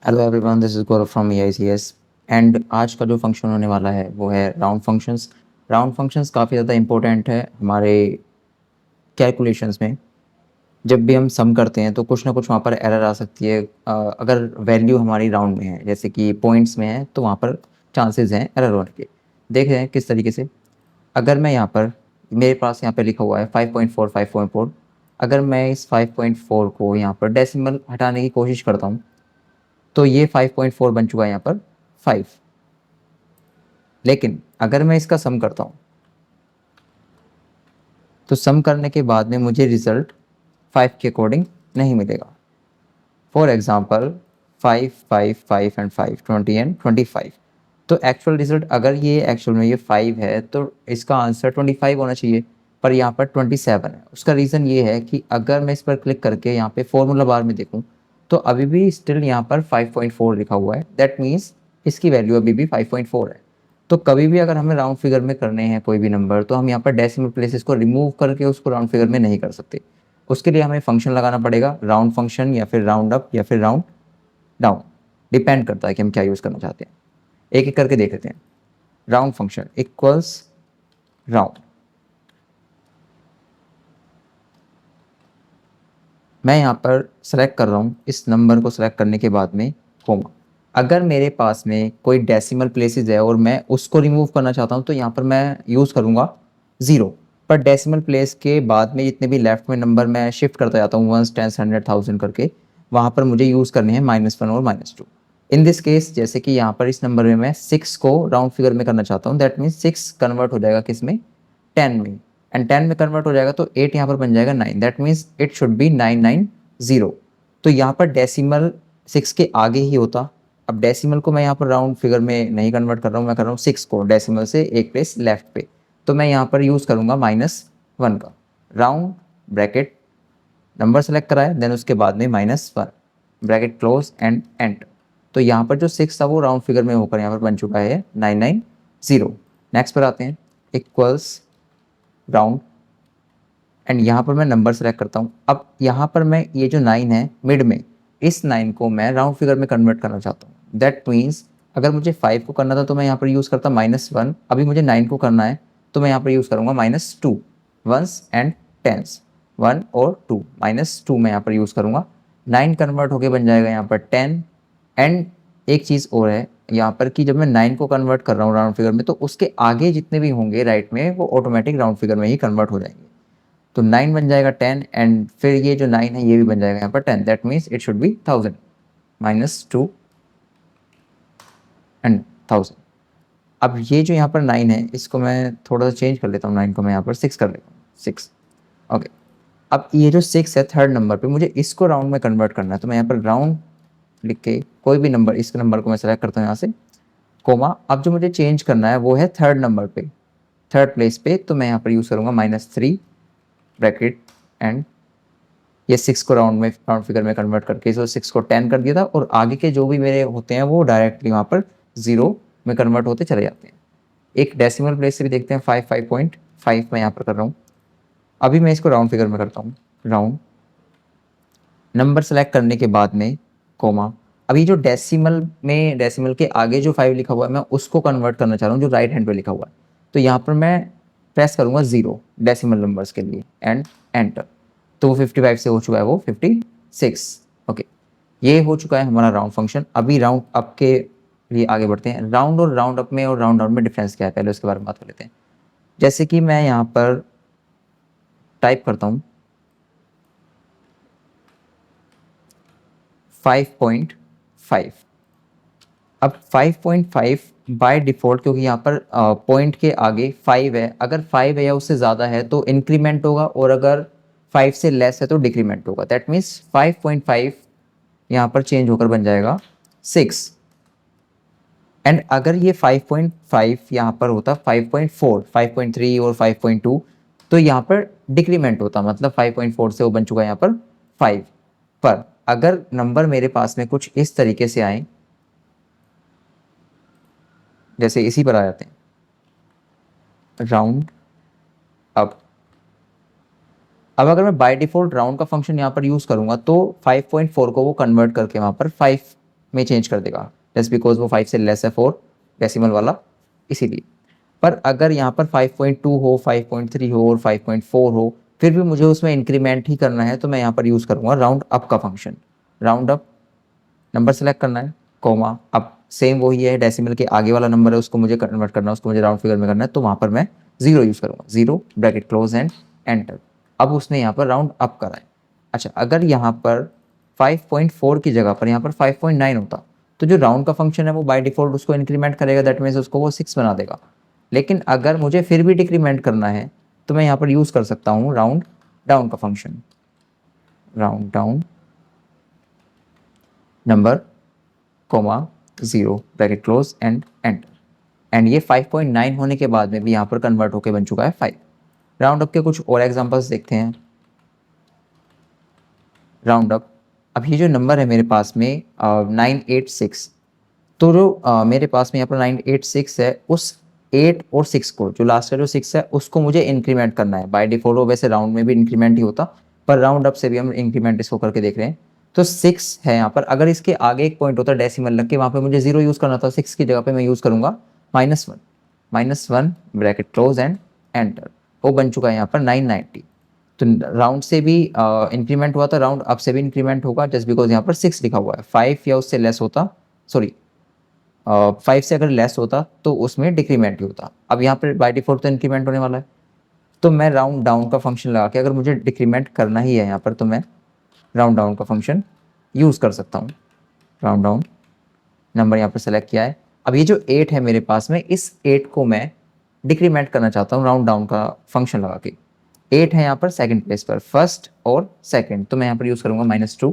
Hello everyone, this is Gaurav from EICS। And आज का जो फंक्शन होने वाला है वो है राउंड फंक्शंस। राउंड फंक्शंस काफ़ी ज़्यादा इंपॉर्टेंट है हमारे कैलकुलेशंस में। जब भी हम सम करते हैं तो कुछ ना कुछ वहाँ पर एरर आ सकती है। अगर वैल्यू हमारी राउंड में है, जैसे कि पॉइंट्स में है, तो वहाँ पर चांसेस हैं एरर होने के। देख रहे हैं किस तरीके से। अगर मैं यहाँ पर, मेरे पास यहाँ पे लिखा हुआ है 5.4 5.4। अगर मैं इस 5.4 को यहाँ पर डेसिमल हटाने की कोशिश करता हूँ तो ये 5.4 बन चुका है यहाँ पर 5। लेकिन अगर मैं इसका सम करता हूँ तो सम करने के बाद में मुझे रिजल्ट 5 के अकॉर्डिंग नहीं मिलेगा। For example 5 5 5 and 5 20 and 25। तो एक्चुअल रिजल्ट, अगर ये एक्चुअल में ये 5 है तो इसका आंसर 25 होना चाहिए, पर यहाँ पर 27 है। उसका रीज़न ये है कि अगर मैं इस पर क्लिक करके यहाँ पे फॉर्मूला बार में देखूँ तो अभी भी स्टिल यहाँ पर 5.4 लिखा हुआ है। दैट मीन्स इसकी वैल्यू अभी भी 5.4 है। तो कभी भी अगर हमें राउंड फिगर में करने हैं कोई भी नंबर, तो हम यहाँ पर डेसिमल प्लेसेस को रिमूव करके उसको राउंड फिगर में नहीं कर सकते। उसके लिए हमें फंक्शन लगाना पड़ेगा, राउंड फंक्शन या फिर राउंड अप या फिर राउंड डाउन। डिपेंड करता है कि हम क्या यूज़ करना चाहते हैं। एक एक करके देख लेते हैं। Round function equals round. मैं यहाँ पर सेलेक्ट कर रहा हूँ, इस नंबर को सेलेक्ट करने के बाद में कोमा। अगर मेरे पास में कोई डेसिमल प्लेसेस है और मैं उसको रिमूव करना चाहता हूँ तो यहाँ पर मैं यूज़ करूँगा 0। पर डेसिमल प्लेस के बाद में जितने भी लेफ्ट में नंबर मैं शिफ्ट करता जाता हूँ, 1 10 100 1000 करके, वहाँ पर मुझे यूज़ करने हैं -1 और -2। इन दिस केस, जैसे कि यहाँ पर इस नंबर में मैं 6 को राउंड फिगर में करना चाहता हूँ, दैट मीन्स 6 कन्वर्ट हो जाएगा किस में, 10 में। एंड 10 में कन्वर्ट हो जाएगा तो 8 यहाँ पर बन जाएगा 9। That means it should be 990। तो यहाँ पर डेसिमल 6 के आगे ही होता। अब डेसिमल को मैं यहाँ पर राउंड फिगर में नहीं कन्वर्ट कर रहा हूँ, मैं कर रहा हूँ 6 को डेसिमल से एक प्लेस लेफ्ट पे। तो मैं यहाँ पर यूज़ करूँगा -1 का। राउंड ब्रैकेट, नंबर सेलेक्ट करा है, देन उसके बाद में -1, ब्रैकेट क्लोज एंड एंटर। तो यहाँ पर जो 6 था वो राउंड फिगर में होकर यहाँ पर बन चुका है 990। नेक्स्ट पर आते हैं, इक्वल्स राउंड। एंड यहाँ पर मैं नंबर सेलेक्ट करता हूँ। अब यहाँ पर मैं ये जो 9 है मिड में, इस 9 को मैं राउंड फिगर में कन्वर्ट करना चाहता हूँ। दैट मीन्स अगर मुझे 5 को करना था तो मैं यहाँ पर यूज़ करता -1। अभी मुझे 9 को करना है तो मैं यहाँ पर यूज़ करूँगा -2। वंस एंड टेंस, 1 और 2, -2 मैं यहाँ पर यूज़ करूँगा। 9 कन्वर्ट होके बन जाएगा यहाँ पर 10। एंड एक चीज़ और है यहाँ पर कि जब मैं 9 को कन्वर्ट कर रहा हूँ राउंड फिगर में, तो उसके आगे जितने भी होंगे राइट में वो ऑटोमेटिक राउंड फिगर में ही कन्वर्ट हो जाएंगे। तो 9 बन जाएगा 10, एंड फिर ये जो 9 है ये भी बन जाएगा यहाँ पर 10। That means it should be 1000, -2 and 1000। अब ये जो यहाँ पर 9 है इसको मैं थोड़ा सा चेंज कर लेता हूँ, 9 को मैं यहाँ पर 6 कर लेता हूँ, 6। ओके। अब ये जो 6 है थर्ड नंबर पे, मुझे इसको राउंड में कन्वर्ट करना है। तो मैं यहाँ पर राउंड लिख के कोई भी नंबर, इस नंबर को मैं सेलेक्ट करता हूँ यहाँ से, कोमा। अब जो मुझे चेंज करना है वो है थर्ड नंबर पे, थर्ड प्लेस पे। तो मैं यहाँ पर यूज़ करूँगा -3 ब्रैकेट एंड ये 6 को राउंड फिगर में कन्वर्ट करके इस 6 को 10 कर दिया था, और आगे के जो भी मेरे होते हैं वो डायरेक्टली वहाँ पर 0 में कन्वर्ट होते चले जाते हैं। एक डेसिमल प्लेस से भी देखते हैं, 5.5 मैं यहाँ पर कर रहा हूँ। अभी मैं इसको राउंड फिगर में करता हूँ, राउंड नंबर सेलेक्ट करने के बाद में कोमा। अभी जो डेसिमल में, डेसिमल के आगे जो 5 लिखा हुआ है मैं उसको कन्वर्ट करना चाह रहा हूँ जो राइट हैंड पे लिखा हुआ है। तो यहाँ पर मैं प्रेस करूँगा 0 डेसिमल नंबर्स के लिए एंड एंटर। तो वो 55 से हो चुका है वो 56। ओके, ये हो चुका है हमारा राउंड फंक्शन। अभी राउंड अप के लिए आगे बढ़ते हैं। राउंड और राउंड अप में और राउंड डाउन में डिफरेंस क्या है, पहले उसके बारे में बात कर लेते हैं। जैसे कि मैं यहाँ पर टाइप करता हूँ 5.5। अब 5.5 बाय डिफ़ॉल्ट, क्योंकि यहाँ पर पॉइंट के आगे 5 है, अगर 5 है या उससे ज़्यादा है तो इंक्रीमेंट होगा, और अगर 5 से लेस है तो डिक्रीमेंट होगा। दैट मीन्स 5.5 यहाँ पर चेंज होकर बन जाएगा 6। एंड अगर ये 5.5 यहाँ पर होता 5.4, 5.3 और 5.2, तो यहाँ पर डिक्रीमेंट होता, मतलब 5.4 से वो बन चुका है यहाँ पर 5। पर अगर नंबर मेरे पास में कुछ इस तरीके से आए, जैसे इसी पर आ जाते हैं राउंड अप। अब अगर मैं बाय डिफ़ॉल्ट राउंड का फंक्शन यहाँ पर यूज़ करूँगा तो 5.4 को वो कन्वर्ट करके वहाँ पर 5 में चेंज कर देगा, जस्ट बिकॉज वो 5 से लेस है 4 डेसिमल वाला, इसीलिए। पर अगर यहाँ पर 5.2 हो, 5.3 हो और 5.4 हो, फिर भी मुझे उसमें इंक्रीमेंट ही करना है, तो मैं यहाँ पर यूज़ करूँगा राउंड अप का function. Round up, number select करना है, कॉमा, अब सेम वही है, डेसिमल के आगे वाला नंबर है उसको मुझे कन्वर्ट करना है, उसको मुझे राउंड फिगर में करना है, तो वहाँ पर मैं 0 यूज़ करूँगा, 0 ब्रैकेट क्लोज एंड एंटर। अब उसने यहाँ पर राउंड अप करा है। अच्छा, अगर यहाँ पर 5.4 की जगह पर यहाँ पर 5.9 होता, तो जो राउंड का फंक्शन है वो बाय डिफ़ॉल्ट उसको इंक्रीमेंट करेगा, दैट मीन्स उसको वो 6 बना देगा। लेकिन अगर मुझे फिर भी डिक्रीमेंट करना है, तो मैं यहाँ पर यूज़ कर सकता हूँ राउंड डाउन का function. Round down number, comma, 0 bracket close and enter. And ये 5.9 होने के बाद में भी यहाँ पर कन्वर्ट होकर बन चुका है 5। राउंड अप के कुछ और एग्जांपल्स देखते हैं। राउंड अप, अब ये जो नंबर है मेरे पास में 986, तो जो मेरे पास में यहाँ पर 986 है, उस 8 और 6 को, जो लास्ट का जो 6 है उसको मुझे इंक्रीमेंट करना है। बाय डिफॉल्ट वो वैसे राउंड में भी इंक्रीमेंट ही होता, पर राउंड अप से भी हम इंक्रीमेंट इसको करके देख रहे हैं। तो 6 है यहाँ पर, अगर इसके आगे एक पॉइंट होता डेसिमल लग के, वहाँ पे मुझे 0 यूज़ करना था, 6 की जगह पे मैं यूज़ करूँगा -1, -1 ब्रैकेट क्लोज एंड एंटर। वो बन चुका है यहाँ पर 990। तो राउंड से भी इंक्रीमेंट हुआ था, राउंड अप से भी इंक्रीमेंट होगा, जस्ट बिकॉज यहाँ पर 6 लिखा हुआ है। 5 या उससे लेस होता, सॉरी 5 से अगर लेस होता तो उसमें डिक्रीमेंट ही होता। अब यहाँ पर बाय डिफॉल्ट तो इंक्रीमेंट होने वाला है, तो मैं राउंड डाउन का फंक्शन लगा के, अगर मुझे डिक्रीमेंट करना ही है यहाँ पर, तो मैं राउंड डाउन का फंक्शन यूज़ कर सकता हूँ। राउंड डाउन, नंबर यहाँ पर सेलेक्ट किया है। अब ये जो 8 है मेरे पास में, इस 8 को मैं डिक्रीमेंट करना चाहता हूँ राउंड डाउन का फंक्शन लगा के। 8 है यहाँ पर सेकंड प्लेस पर, फर्स्ट और सेकंड, तो मैं यहाँ पर यूज़ करूँगा -2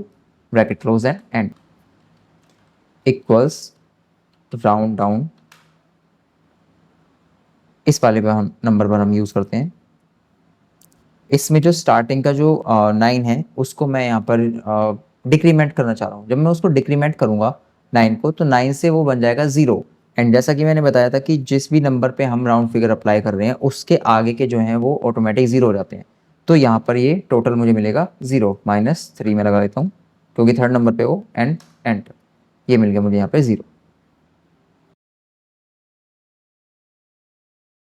bracket close and and equals round down. इस वाले पे हम नंबर पर हम यूज़ करते हैं। इसमें जो स्टार्टिंग का जो 9 है उसको मैं यहाँ पर डिक्रीमेंट करना चाह रहा हूँ। जब मैं उसको डिक्रीमेंट करूँगा 9 को, तो 9 से वो बन जाएगा 0। एंड जैसा कि मैंने बताया था कि जिस भी नंबर पे हम राउंड फिगर अप्लाई कर रहे हैं, उसके आगे के जो हैं वो ऑटोमेटिक 0 हो जाते हैं। तो यहाँ पर ये टोटल मुझे मिलेगा 0, -3 में लगा देता हूँ क्योंकि थर्ड नंबर पे वो एंड एंटर, ये मिल गया मुझे यहाँ पे 0।